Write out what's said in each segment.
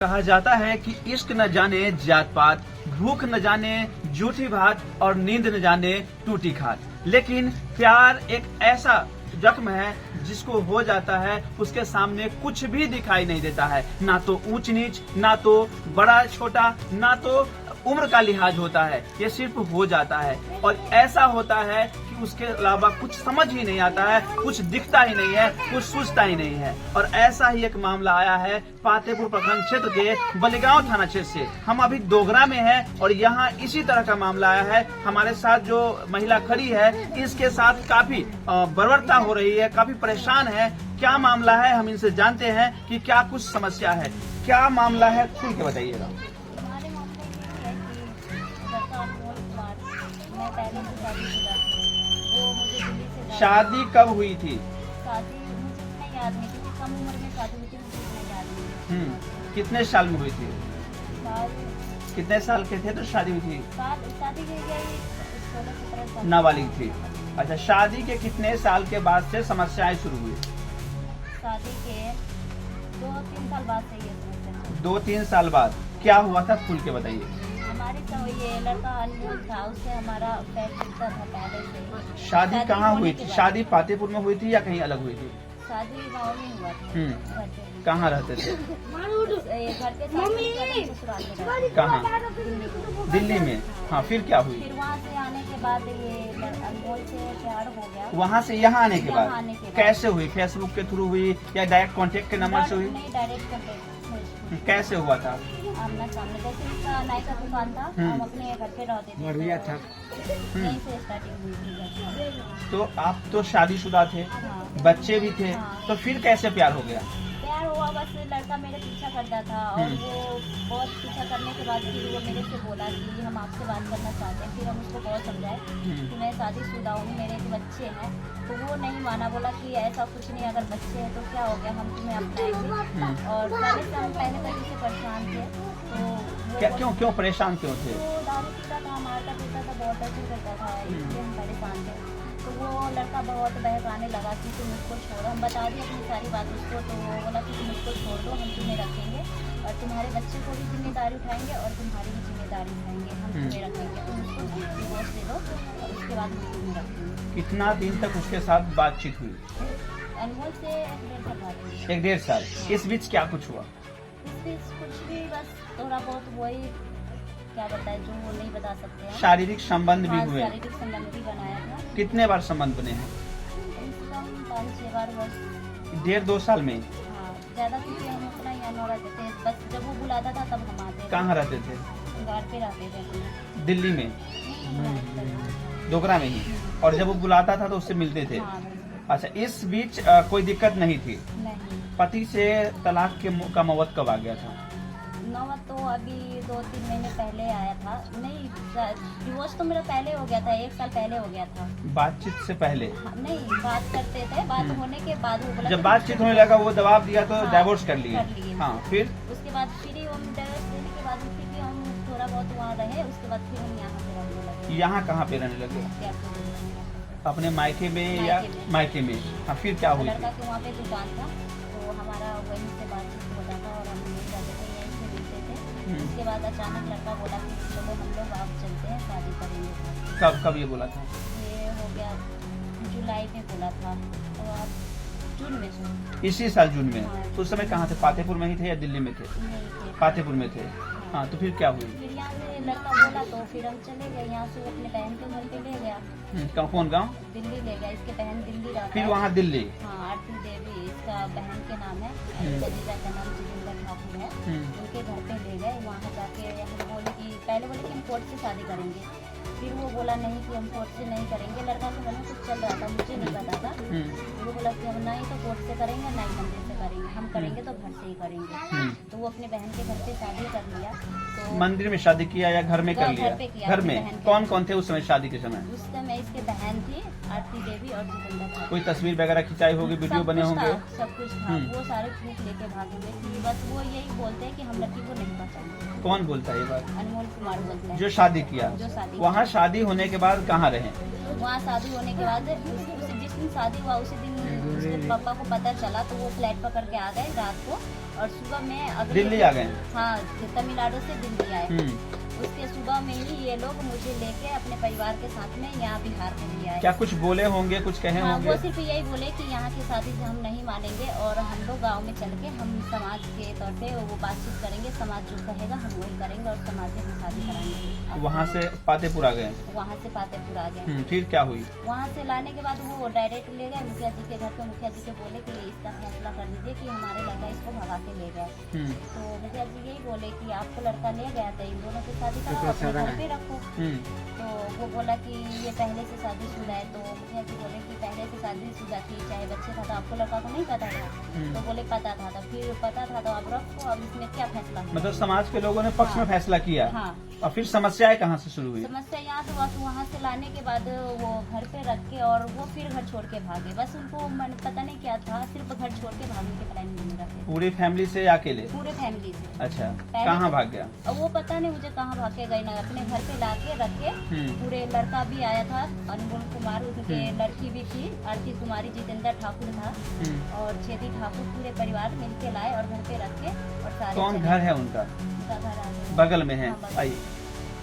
कहा जाता है कि इश्क न जाने जात पात, भूख न जाने जूठी भात और नींद न जाने टूटी खात। लेकिन प्यार एक ऐसा जख्म है जिसको हो जाता है उसके सामने कुछ भी दिखाई नहीं देता है, ना तो ऊंच नीच, ना तो बड़ा छोटा, ना तो उम्र का लिहाज होता है। ये सिर्फ हो जाता है और ऐसा होता है कि उसके अलावा कुछ समझ ही नहीं आता है, कुछ दिखता ही नहीं है, कुछ सूझता ही नहीं है। और ऐसा ही एक मामला आया है पातेपुर प्रखंड क्षेत्र के बलिगांव थाना क्षेत्र से। हम अभी डोगरा में हैं और यहाँ इसी तरह का मामला आया है। हमारे साथ जो महिला खड़ी है इसके साथ काफी बर्बरता हो रही है, काफी परेशान है। क्या मामला है हम इनसे जानते हैं कि क्या कुछ समस्या है, क्या मामला है, खुल के बताइएगा। शादी कब हुई थी? शादी मुझे नहीं याद नहीं, क्योंकि कम उम्र में शादी हुई थी, मुझे नहीं याद नहीं। कितने साल में हुई थी? कितने साल के थे तो शादी हुई थी? शादी की गई 16-17 साल। नाबालिग थी। अच्छा, शादी के कितने साल के बाद से समस्याएं शुरू हुई? शादी के 2-3 साल बाद से ये समस्या। 2-3 साल बाद क्या हुआ था, खुल के बताइए। हमारे तो ये लड़का अनमोल था, उससे हमारा पैर टूटता था पहले से। शादी कहाँ हुई थी? शादी पातेपुर में हुई थी या कहीं अलग हुई थी? शादी गाँव में हुआ था। कहाँ रहते थे? घर पे ससुराल में। कहाँ? दिल्ली में। हाँ, फिर क्या हुई? फिर वहाँ से आने के बाद ये अनमोल से प्यार हो गया। वहाँ से यहाँ आने के बाद कैसे हुई? फेसबुक के थ्रू हुई या डायरेक्ट कांटेक्ट के नंबर से हुई? नहीं, डायरेक्ट कांटेक्ट। कैसे हुआ था? आमना सामने, जैसे इसका नाई का दुकान था, हम अपने घर पे रहते थे। बढ़िया था। यहीं से स्टार्टिंग हुई थी। तो आप तो शादीशुदा थे, हाँ। बच्चे भी थे, हाँ। तो फिर कैसे प्यार हो गया? प्यार हुआ, बस लड़का मेरे पीछा करता था और वो बहुत पीछा करने के बाद फिर वो मेरे से बोला कि हम आपसे बात करना चाहते हैं। फिर हम उसको बहुत समझाए कि मैं शादीशुदा हूँ, मेरे बच्चे हैं, तो वो नहीं माना। बोला कि ऐसा कुछ नहीं, अगर बच्चे हैं तो क्या हो गया, हम तुम्हें अपनाएंगे। और पहले से हम पहले तरीके से परेशान थे। तो क्यों परेशान क्यों थे? वो दारू पीता था, मारता पीता था, बहुत टर्चर करता था, इसलिए हम परेशान थे। तो वो लड़का बहुत बहकाने लगा कि तुम उसको छोड़ो। हम बता दिए अपनी सारी बात उसको, तो वो बोला कि तुम उसको छोड़ दो, हम तुम्हें रखेंगे और तुम्हारे बच्चे को भी जिम्मेदारी उठाएंगे और तुम्हारी भी जिम्मेदारी उठाएंगे, हम तुम्हें रखेंगे। तुम उसको डिवोर्स दे दो और उसके बाद हम तुम्हें रखेंगे। कितना दिन तक उसके साथ बातचीत हुई? अनमोल से 1.5 साल बाद हुई। 1-1.5 साल। इस बीच क्या कुछ हुआ? इस बीच कुछ भी, बस थोड़ा बहुत वही, क्या बताए जो वो नहीं बता सकते हैं। शारीरिक संबंध भी हुए? शारीरिक संबंध भी बनाया था। कितने बार संबंध बने हैं? कम से कम 5-6 बार बस। 1.5-2 साल में? हाँ, ज्यादा क्योंकि हम उतना यहाँ न रहते थे, बस जब वो बुलाता था तब हम आते थे। कहाँ रहते थे? घर पे रहते थे अपने। दिल्ली में, डोगरा में ही। और जब वो बुलाता था तो उससे मिलते थे? हाँ, अच्छा, इस बीच कोई दिक्कत नहीं थी? नहीं। पति से तलाक का मौत कब आ गया था? नौबत तो अभी 2-3 महीने पहले आया था। नहीं, डिवोर्स तो मेरा पहले हो गया था, 1 साल पहले हो गया था। बातचीत से पहले? हाँ, नहीं, बात करते थे, बात होने के बाद वो बोला जब कि बातचीत होने लगा वो दबाव दिया तो हाँ, डाइवोर्स कर लिए? कर लिए। हाँ, फिर? उसके बाद फिर ही हम डाइवोर्स देने के बाद फिर भी हम थोड़ा बहुत वहाँ रहे। उसके बाद फिर हम यहाँ पे रहने लगे। यहाँ कहाँ पे रहने लगे? अपने मायके में या मायके में? हाँ, फिर क्या हुई? लड़का के वहाँ पे दुकान था, तो हमारा वहीं से बातचीत होता था और हम यहीं जाते थे, यहीं से मिलते थे। उसके बाद अचानक लड़का बोला कि चलो हम लोग आप चलते हैं, शादी करेंगे। कब ये बोला था? ये हो गया जुलाई में बोला था, तो आप जून में सुन। इसी साल जून में? हाँ। तो उस समय कहाँ थे? पातेपुर में ही थे या दिल्ली में थे? नहीं थे, पातेपुर में थे। हाँ, तो फिर क्या हुई? फिर यहाँ से लड़का बोला तो फिर हम चले गए। यहाँ से अपने बहन के घर पे ले गया। कौन गाँव? दिल्ली ले गया, इसके बहन दिल्ली रहता फिर है। वहाँ दिल्ली? हाँ, आरती देवी इसका बहन के नाम है, जजीजा का नाम जितेंद्र ठाकुर है। उनके घर पे ले गए। वहाँ जाके हम बोले कि पहले बोले कि हम कोर्ट से शादी करेंगे, फिर वो बोला नहीं कि हम कोर्ट से नहीं करेंगे। लड़का के मन में कुछ चल रहा था, मुझे नहीं पता था। वो बोला कि हम नहीं तो कोर्ट से करेंगे, नहीं मंदिर से करेंगे, हम करेंगे तो घर से ही करेंगे। तो वो अपने बहन के घर पे शादी कर लिया। तो मंदिर में शादी किया या घर में कर घर लिया? पे किया, घर अपनी में। बहन के। कौन कौन थे उस समय शादी के समय? उस समय इसके बहन थी, आरती देवी और जितेंद्र ठाकुर। कोई तस्वीर वगैरह खिंचाई होगी, वीडियो सब बने कुछ होंगे? था, सब कुछ था। वो सारे प्रूफ लेके भागे हुए थे। बस वो यही बोलते हैं कि हम लड़की को नहीं पहचानते। कौन बोलता है ये बात? अनमोल कुमार बोलते हैं। जो शादी किया? जो शादी वहाँ शादी होने के बाद कहाँ रहे? वहाँ शादी होने के बाद जिस दिन शादी हुआ उसी दिन उसके पापा को पता चला, तो वो फ्लैट पकड़ के आ गए रात को। और सुबह में अगले दिल्ली आ गए? हाँ, तमिलनाडु से दिल्ली आए। उसके सुबह में ही ये लोग मुझे लेके अपने परिवार के साथ में यहाँ बिहार में ले आए। क्या कुछ बोले होंगे, कुछ कहे हाँ, होंगे? वो सिर्फ यही बोले कि यहाँ की शादी से हम नहीं मानेंगे और हम लोग गांव में चल के हम समाज के तौर पे वो बातचीत करेंगे, समाज जो कहेगा हम वही करेंगे और समाज में हम शादी कराएंगे। वहाँ से पातेपुर आ गए? वहाँ से पातेपुर आ गए। फिर क्या हुई? वहाँ से लाने के बाद वो डायरेक्ट ले गए मुखिया जी के घर पे। मुखिया जी के बोले कि इसका फैसला कर दीजिए कि हमारे लड़का इसको भगा के ले गए। तो मुखिया जी यही बोले कि आपको लड़का ले गया तो इन दोनों की शादी कराओ, अपने घर पे रखो। तो वो बोला कि ये पहले से शादीशुदा है। तो मुखिया जी बोले कि पहले से शादीशुदा थी, चाहे बच्चे था, तो आपको लड़का को नहीं पता था? तो बोले पता था। तो फिर पता था तो अब रखो, अब इसमें क्या फैसला? मतलब समाज के लोगों ने पक्ष में फैसला किया। हाँ। और फिर समस्याएं कहाँ से शुरू हुई? समस्या यहाँ से बस वहाँ से लाने के बाद वो घर पे रख के और वो फिर घर छोड़ के भागे। बस उनको पता नहीं क्या था, सिर्फ घर छोड़ के भागने के प्लान में रखे। पूरी फैमिली से अकेले? पूरे फैमिली से। अच्छा, कहाँ भाग गया? अब वो पता नहीं मुझे कहाँ भाग के गए ना, अपने घर पे ला के रखे। पूरे लड़का भी आया था, अनमोल कुमार, उनके लड़की भी थी, आरती कुमारी, जितेंद्र ठाकुर था और छेदी ठाकुर, पूरे परिवार मिलके लाए और घर पे रखे और सारे। कौन घर है उनका? घर बगल में है। आइए,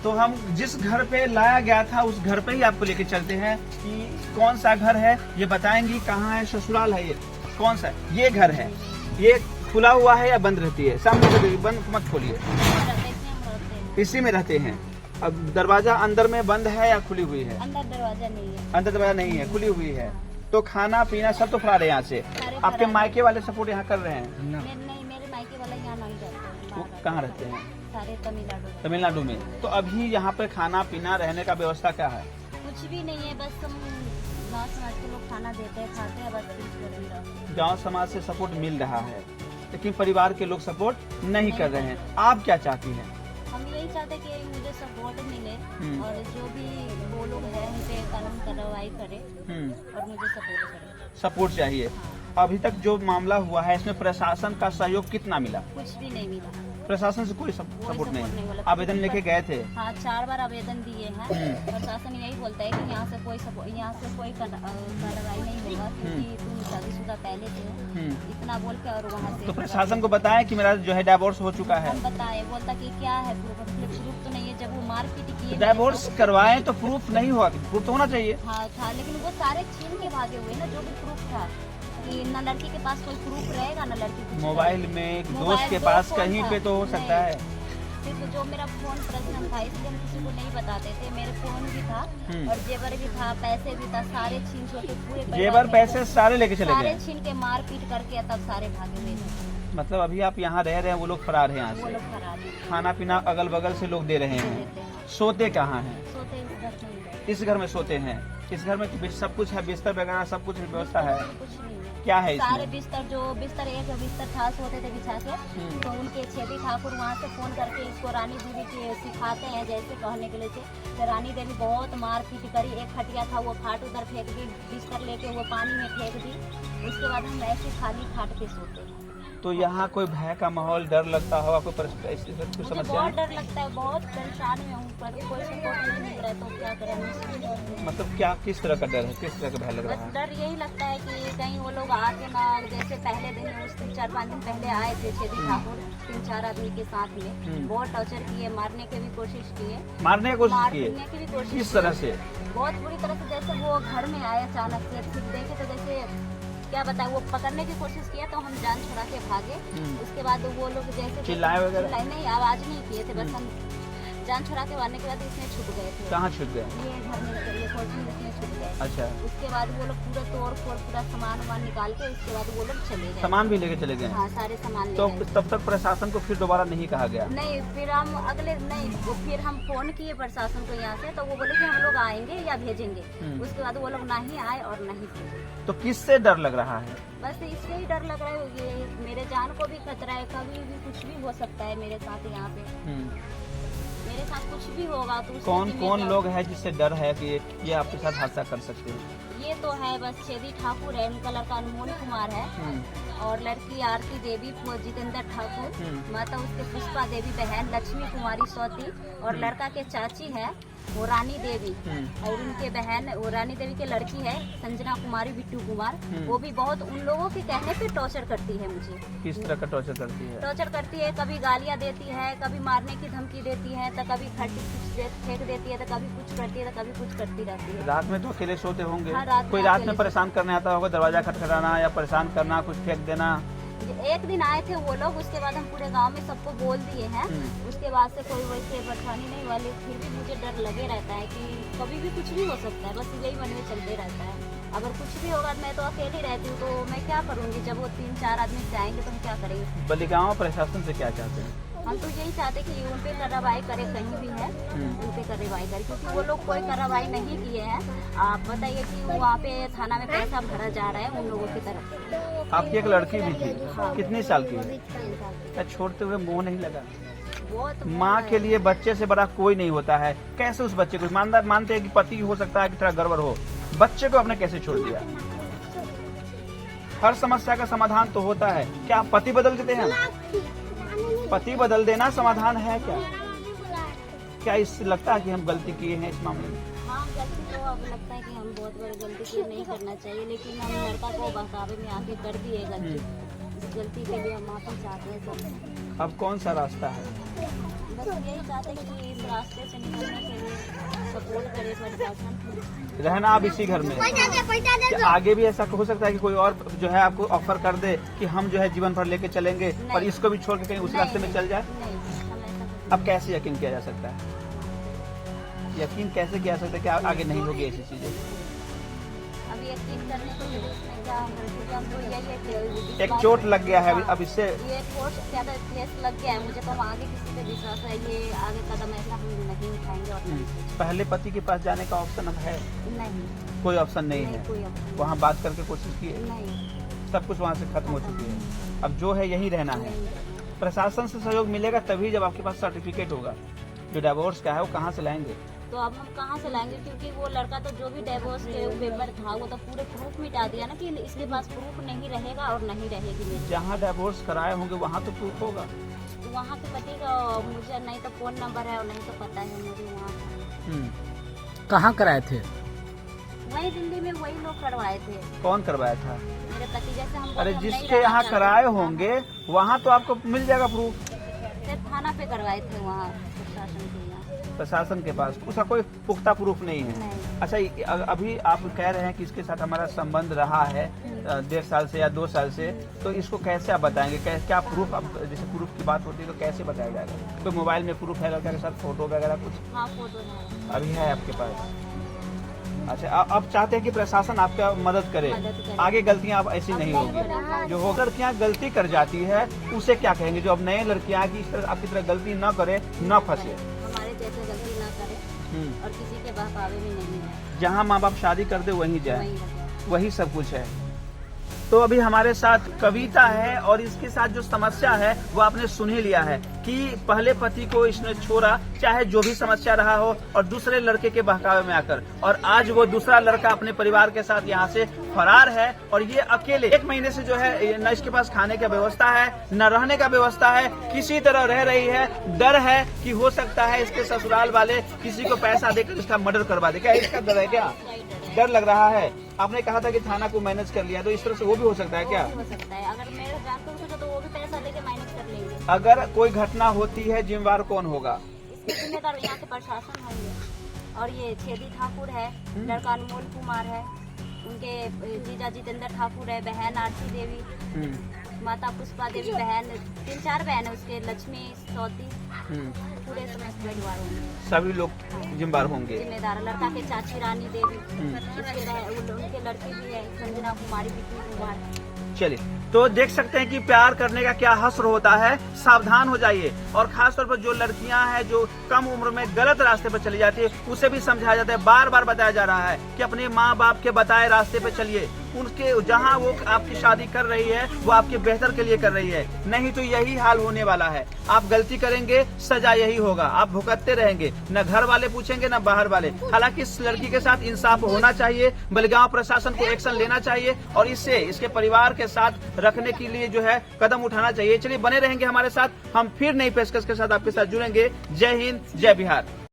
तो हम जिस घर पे लाया गया था उस घर पे ही आपको लेके चलते हैं कि कौन सा घर है ये बताएंगी। कहाँ है? ससुराल है ये? कौन सा? ये घर है, ये खुला हुआ है या बंद रहती है? सामने से बंद मत खोलिए। इसी में रहते हैं? अब दरवाजा अंदर में बंद है या खुली हुई है? अंदर दरवाजा नहीं है। अंदर दरवाजा नहीं है, खुली हुई है। तो खाना पीना सब तो फरार है यहाँ से? आपके मायके वाले सपोर्ट यहाँ कर रहे हैं? नहीं, मेरे मायके वाला यहाँ नहीं रहते। वो कहाँ रहते हैं? सारे तमिलनाडु। तमिलनाडु में। तो अभी यहाँ पे खाना पीना रहने का व्यवस्था क्या है? कुछ भी नहीं है, बस हम गाँव समाज के लोग खाना देते हैं, खाते हैं, बस। गाँव समाज से सपोर्ट मिल रहा है लेकिन परिवार के लोग सपोर्ट नहीं कर रहे हैं। आप क्या चाहती हैं? हम यही चाहते हैं कि मुझे सपोर्ट मिले और जो भी वो लोग हैं उन पे कानून कार्रवाई करे और मुझे सपोर्ट करे। सपोर्ट चाहिए। हाँ। अभी तक जो मामला हुआ है इसमें प्रशासन का सहयोग कितना मिला? कुछ भी नहीं मिला। प्रशासन से कोई सपोर्ट नहीं? मिला। आवेदन लेके गए थे? हाँ, 4 बार आवेदन दिए हैं। प्रशासन यही बोलता है कि यहाँ से कोई कार्रवाई नहीं होगा क्योंकि तुम शादीशुदा पहले से इतना बोल के और वहाँ से। तो प्रशासन को बताया कि मेरा जो है डाइवोर्स हो चुका है? हम बताए, बोलता कि क्या है प्रूफ तो नहीं है। जब वो मारपीट किए डाइवोर्स करवाएं तो प्रूफ नहीं हुआ? प्रूफ तो होना चाहिए। हाँ था, लेकिन वो सारे छीन के भागे हुए ना जो भी प्रूफ था। कि न लड़की के पास कोई प्रूफ रहेगा न लड़की कुछ मोबाइल में एक दोस्त के पास कहीं पे तो हो सकता है। सिर्फ जो मेरा फोन पर्सनल था इसलिए हम किसी को नहीं बताते थे। मेरे फोन भी था और जेवर भी था, पैसे भी था, सारे छीन छोटे पूरे जेवर पैसे सारे लेके चले गए? सारे छीन के मार पीट करके तब सारे भागे हुए थे। मतलब अभी आप यहाँ रह रहे हैं, वो लोग फरार हैं यहाँ वो से? लोग फरार हैं। खाना पीना अगल बगल से लोग दे रहे हैं। सोते कहाँ हैं? सोते इस घर में। इस घर में सोते हैं? इस घर में सब कुछ है, बिस्तर वगैरह सब कुछ व्यवस्था है? कुछ नहीं है। क्या है सारे इसमें? बिस्तर एक बिस्तर था, सोते थे बिछा के। तो उनके छेदी ठाकुर वहाँ से फोन करके इसको रानी देवी के सिखाते हैं जैसे कहने के लिए थे। तो रानी देवी बहुत मार पीट करी। एक खटिया था वो खाट उधर फेंक दी, बिस्तर लेके वो पानी में फेंक दी। उसके बाद हम ऐसे खाली खाट पे सोते हैं। तो यहाँ कोई भय का माहौल, डर लगता होगा? कोई मुझे समस्या? बहुत डर लगता है, बहुत परेशान में हूँ, पर कोई सपोर्ट नहीं मिल रहा है तो क्या करें। मतलब क्या, किस तरह का डर है, किस तरह का भय लग रहा बस है? डर यही लगता है कि कहीं वो लोग आके ना, जैसे पहले दिन उस दिन 4-5 दिन पहले आए थे छेदी ठाकुर 3-4 आदमी के साथ में, बहुत टॉर्चर किए, मारने की भी कोशिश किए। मारने की कोशिश मारने की भी की? कोशिश किस तरह से? बहुत बुरी तरह से। जैसे वो घर में आए अचानक से, फिर देखे तो जैसे क्या बताए, वो पकड़ने की कोशिश किया तो हम जान छुड़ा के भागे। उसके बाद वो लोग जैसे चिल्लाए वगैरह? नहीं, आवाज नहीं किए थे, बस हम जान छुड़ा के मारने के बाद इसमें छुप गए थे। कहाँ छुप गए? ये घर में, ये कोचिंग इसमें छुप गए। अच्छा। उसके बाद वो लोग पूरा तोड़ फोड़ पूरा सामान वामान निकाल के उसके बाद वो लोग चले गए। सामान भी लेके चले गए? हाँ, सारे सामान तो ले गए। तब तक प्रशासन को फिर दोबारा नहीं कहा गया? नहीं, फिर हम फिर हम फोन किए प्रशासन को यहाँ से, तो वो बोले कि हम लोग आएंगे या भेजेंगे। उसके बाद वो लोग नहीं आए और नहीं भेजे। तो किससे डर लग रहा है? बस इससे ही डर लग रहा है, ये मेरे जान को भी खतरा है, कभी भी कुछ भी हो सकता है मेरे साथ। यहाँ पे मेरे साथ कुछ भी होगा तो कौन लोग हैं जिससे डर है कि ये आपके साथ हादसा कर सकते हैं? ये तो है बस छेदी ठाकुर है, उनका लड़का अनमोल कुमार है और लड़की आरती देवी, जितेंद्र ठाकुर, माता उसके पुष्पा देवी, बहन लक्ष्मी कुमारी सौती और लड़का के चाची है वो रानी देवी और उनके बहन, वो रानी देवी के लड़की है संजना कुमारी बिट्टू कुमार, वो भी बहुत उन लोगों के कहने पे टॉर्चर करती है मुझे। किस तरह का टॉर्चर करती है? टॉर्चर करती है, कभी गालियाँ देती है, कभी मारने की धमकी देती है, तो कभी खट्टी कुछ फेंक देती है, तो कभी कुछ करती है, तो कभी कुछ करती रहती है। रात में तो अकेले सोते होंगे? हाँ, रात कोई में रात अकेले में परेशान करने आता होगा, दरवाजा खटखटाना या परेशान करना, कुछ फेंक देना? एक दिन आए थे वो लोग, उसके बाद हम पूरे गांव में सबको बोल दिए हैं। उसके बाद से कोई वैसे परेशानी नहीं वाली, फिर भी मुझे डर लगे रहता है कि कभी भी कुछ भी हो सकता है, बस यही मन में चलते रहता है। अगर कुछ भी होगा, मैं तो अकेली रहती हूँ, तो मैं क्या करूँगी? जब वो 3-4 आदमी जाएंगे तो हम क्या करेंगे? बलिगांव प्रशासन से क्या चाहते हैं? हम तो यही चाहते कि उन पे कार्रवाई करे, कहीं भी है उन पे कार्रवाई करे, क्योंकि वो लोग कोई कार्रवाई नहीं किए हैं। आप बताइए कि वहाँ पे थाना में पैसा भरा जा रहा है उन लोगों की तरफ। आपकी एक लड़की भी थी, कितनी साल की है? क्या छोड़ते हुए मुंह नहीं लगा? बहुत माँ के लिए बच्चे से बड़ा कोई नहीं होता है। कैसे उस बच्चे को मानते हैं कि पति हो सकता है कि थोड़ा गड़बड़ हो, बच्चे को आपने कैसे छोड़ दिया? हर समस्या का समाधान तो होता है। क्या पति बदल देते हैं? पति बदल देना समाधान है क्या? क्या इससे लगता है कि हम गलती किए हैं इस मामले में? हाँ, गलती तो अब लगता है कि हम बहुत बड़ी गलती की, नहीं करना चाहिए, लेकिन हम लड़का को बहकावे में आके कर दिए गलती। इस गलती के लिए हम माफी चाहते हैं सब। अब कौन सा रास्ता है? बस यही चाहते हैं कि इस रास्ते से निकलने के लिए सपोर्ट करे प्रशासन। रहना आप इसी घर में है। क्या आगे भी ऐसा हो सकता है कि कोई और जो है आपको ऑफर कर दे कि हम जो है जीवन भर लेके चलेंगे और इसको भी छोड़ के कहीं उस रास्ते में चल जाए? नहीं, हम ऐसा अब कैसे यकीन किया जा सकता है? यकीन कैसे किया जा सकता है कि आगे नहीं होगी ऐसी चीजें? अब यकीन करने के लिए इसमें क्या हम तो यही है कि एक चोट लग गया है अब इससे। ये कोर्ट ज्यादा केस लग गया है मुझे, तो हम आगे किसी पे विश्वास है, ये आगे कदम ऐसा हम नहीं उठाएंगे। और पहले पति के पास जाने का ऑप्शन अब है? नहीं, कोई ऑप्शन नहीं है। कोई ऑप्शन वहाँ बात करके कोशिश की है? नहीं, सब कुछ वहाँ से खत्म हो चुकी है। अब जो है यही रहना है। प्रशासन से सहयोग मिलेगा तभी जब आपके पास सर्टिफिकेट होगा। जो डिवोर्स का है वो कहाँ से लाएंगे? तो अब हम कहाँ से लाएंगे? क्योंकि वो लड़का तो जो भी डिवोर्स के पेपर था वो तो पूरे प्रूफ मिटा दिया ना कि इसके पास प्रूफ नहीं रहेगा और नहीं रहेगी मेरी। जहाँ डिवोर्स कराए होंगे वहाँ तो प्रूफ होगा। तो वहाँ पे पति का मुझे नहीं तो फोन नंबर है और नहीं तो पता है मुझे वहाँ। कहाँ कराए थे? वही दिल्ली में वही लोग करवाए थे। कौन करवाया था? मेरे पति जैसे हम अरे हम नहीं जिसके रहना यहाँ चाहते। कराए होंगे वहाँ तो आपको मिल जाएगा प्रूफ। सिर्फ थाना पे करवाए थे वहाँ प्रशासन के यहाँ। प्रशासन के पास उसका कोई पुख्ता प्रूफ नहीं है। नहीं। अच्छा, अभी आप कह रहे हैं कि इसके साथ हमारा संबंध रहा है 1.5 साल से या 2 साल से, तो इसको कैसे आप बताएंगे? क्या प्रूफ? अब जैसे प्रूफ की बात होती है तो कैसे बताया जाएगा? कोई मोबाइल में प्रूफ है लड़का के साथ, फोटो वगैरह कुछ? हाँ, फोटो है। अभी है आपके पास? अच्छा, अब चाहते हैं कि प्रशासन आपका मदद करे, आगे गलतियां अब ऐसी नहीं होगी। जो हो लड़कियां गलती कर जाती है उसे क्या कहेंगे? जो अब नए लड़कियां की इस तरह आपकी तरह गलती न करे, न फंसे, हमारे जैसे गलती ना करे और किसी के बहकावे में नहीं है। जहाँ माँ बाप शादी कर दे वहीं जाए, वहीं रहे। वही सब कुछ है। तो अभी हमारे साथ कविता है और इसके साथ जो समस्या है वो आपने सुन ही लिया है कि पहले पति को इसने छोड़ा, चाहे जो भी समस्या रहा हो, और दूसरे लड़के के बहकावे में आकर, और आज वो दूसरा लड़का अपने परिवार के साथ यहाँ से फरार है और ये अकेले 1 महीने से जो है न इसके पास खाने का व्यवस्था है न रहने का व्यवस्था है, किसी तरह रह रही है। डर है कि हो सकता है इसके ससुराल वाले किसी को पैसा देकर इसका मर्डर करवा दे। क्या इसका डर है? क्या डर लग रहा है? आपने कहा था कि थाना को मैनेज कर लिया, तो इस तरह से वो भी हो सकता है क्या? हो सकता है, अगर मेरे जानते हो तो वो भी पैसा देके मैनेज कर लेंगे। अगर कोई घटना होती है जिम्मेवार कौन होगा? इसके जिम्मेदार यहाँ के प्रशासन होंगे। और ये छेदी ठाकुर है, लड़का अनमोल कुमार है, उनके जीजा जितेंद्र ठाकुर है, बहन आरती देवी, माता पुष्पा देवी, बहन 3-4 बहन है उसके, लक्ष्मी सौती, पूरे समय परिवार होंगे। सभी लोग जिम्मेदार होंगे। जिम्मेदार लड़का के चाची रानी देवी, उनके लड़की भी है संजना कुमारी, बिट्टू कुमार। चलिए, तो देख सकते हैं कि प्यार करने का क्या हश्र होता है। सावधान हो जाइए, और खासतौर पर जो लड़कियां हैं जो कम उम्र में गलत रास्ते पर चली जाती है उसे भी समझाया जाता है, बार बार बताया जा रहा है कि अपने माँ बाप के बताए रास्ते पर चलिए। उनके जहां वो आपकी शादी कर रही है वो आपके बेहतर के लिए कर रही है, नहीं तो यही हाल होने वाला है। आप गलती करेंगे, सजा यही होगा, आप भुगतते रहेंगे, न घर वाले पूछेंगे न बाहर वाले। हालांकि इस लड़की के साथ इंसाफ होना चाहिए, बलिगांव प्रशासन को एक्शन लेना चाहिए और इसके परिवार के साथ रखने के लिए जो है कदम उठाना चाहिए। चलिए, बने रहेंगे हमारे साथ, हम फिर नई पेशकश के साथ आपके साथ जुड़ेंगे। जय हिंद, जय बिहार।